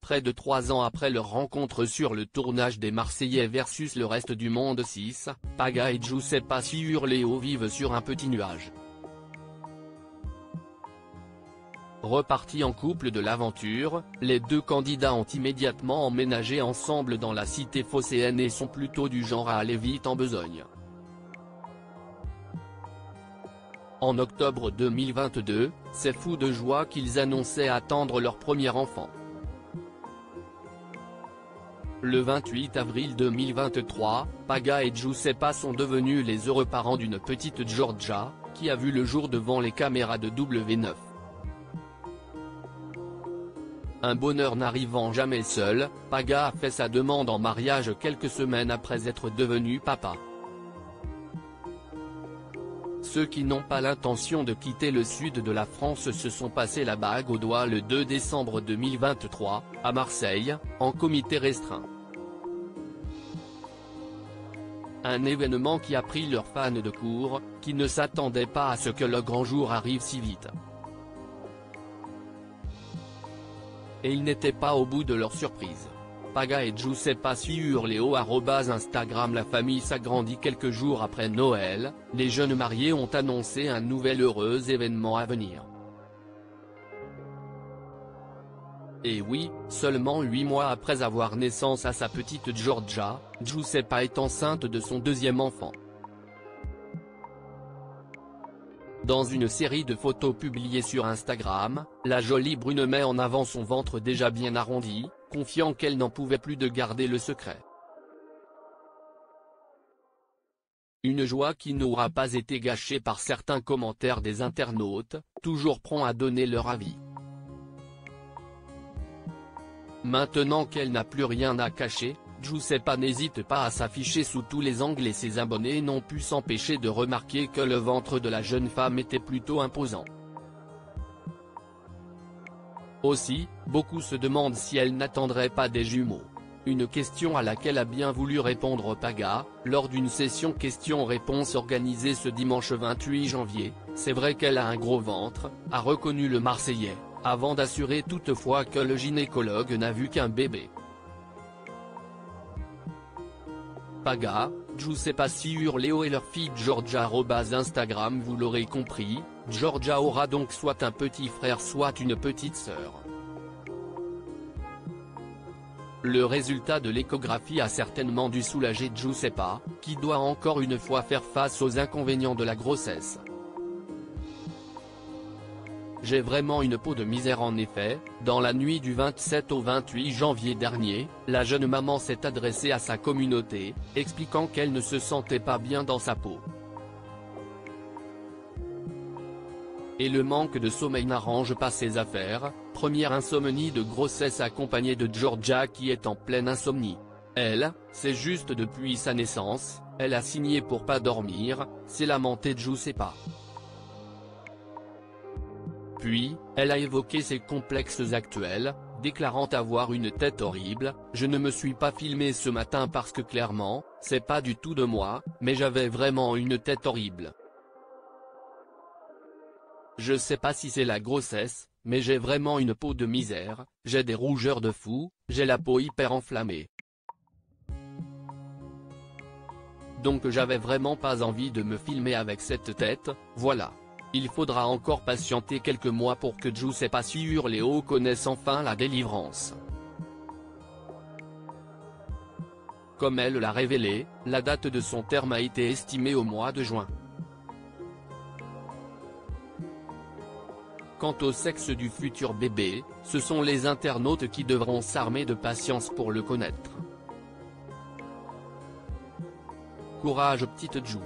Près de 3 ans après leur rencontre sur le tournage des Marseillais versus le reste du monde 6, Paga et Giuseppa Ciurleo vivent sur un petit nuage. Repartis en couple de l'aventure, les deux candidats ont immédiatement emménagé ensemble dans la cité phocéenne et sont plutôt du genre à aller vite en besogne. En octobre 2022, c'est fou de joie qu'ils annonçaient attendre leur premier enfant. Le 28 avril 2023, Paga et Giuseppa sont devenus les heureux parents d'une petite Giorgia, qui a vu le jour devant les caméras de W9. Un bonheur n'arrivant jamais seul, Paga a fait sa demande en mariage quelques semaines après être devenu papa. Ceux qui n'ont pas l'intention de quitter le sud de la France se sont passé la bague au doigt le 2 décembre 2023, à Marseille, en comité restreint. Un événement qui a pris leurs fans de court, qui ne s'attendaient pas à ce que le grand jour arrive si vite. Et ils n'étaient pas au bout de leur surprise. Paga et Giuseppa Ciurleo @Instagram. La famille s'agrandit quelques jours après Noël, les jeunes mariés ont annoncé un nouvel heureux événement à venir. Et oui, seulement 8 mois après avoir naissance à sa petite Giorgia, Giuseppa est enceinte de son deuxième enfant. Dans une série de photos publiées sur Instagram, la jolie brune met en avant son ventre déjà bien arrondi, confiant qu'elle n'en pouvait plus de garder le secret. Une joie qui n'aura pas été gâchée par certains commentaires des internautes, toujours prompts à donner leur avis. Maintenant qu'elle n'a plus rien à cacher, Giuseppa n'hésite pas à s'afficher sous tous les angles et ses abonnés n'ont pu s'empêcher de remarquer que le ventre de la jeune femme était plutôt imposant. Aussi, beaucoup se demandent si elle n'attendrait pas des jumeaux. Une question à laquelle a bien voulu répondre Paga, lors d'une session questions-réponses organisée ce dimanche 28 janvier, c'est vrai qu'elle a un gros ventre, a reconnu le Marseillais, avant d'assurer toutefois que le gynécologue n'a vu qu'un bébé. Paga, Giuseppa Ciurleo et leur fille Giorgia @Instagram. Vous l'aurez compris, Giorgia aura donc soit un petit frère soit une petite sœur. Le résultat de l'échographie a certainement dû soulager Giuseppa, qui doit encore une fois faire face aux inconvénients de la grossesse. J'ai vraiment une peau de misère en effet. Dans la nuit du 27 au 28 janvier dernier, la jeune maman s'est adressée à sa communauté, expliquant qu'elle ne se sentait pas bien dans sa peau. Et le manque de sommeil n'arrange pas ses affaires, première insomnie de grossesse accompagnée de Giorgia qui est en pleine insomnie. Elle, c'est juste depuis sa naissance, elle a signé pour pas dormir, s'est lamentée Giuseppa. Puis, elle a évoqué ses complexes actuels, déclarant avoir une tête horrible. Je ne me suis pas filmée ce matin parce que clairement, c'est pas du tout de moi, mais j'avais vraiment une tête horrible. Je sais pas si c'est la grossesse, mais j'ai vraiment une peau de misère, j'ai des rougeurs de fou, j'ai la peau hyper enflammée. Donc j'avais vraiment pas envie de me filmer avec cette tête, voilà. Il faudra encore patienter quelques mois pour que Giuseppa Ciurleo connaisse enfin la délivrance. Comme elle l'a révélé, la date de son terme a été estimée au mois de juin. Quant au sexe du futur bébé, ce sont les internautes qui devront s'armer de patience pour le connaître. Courage petite Giu.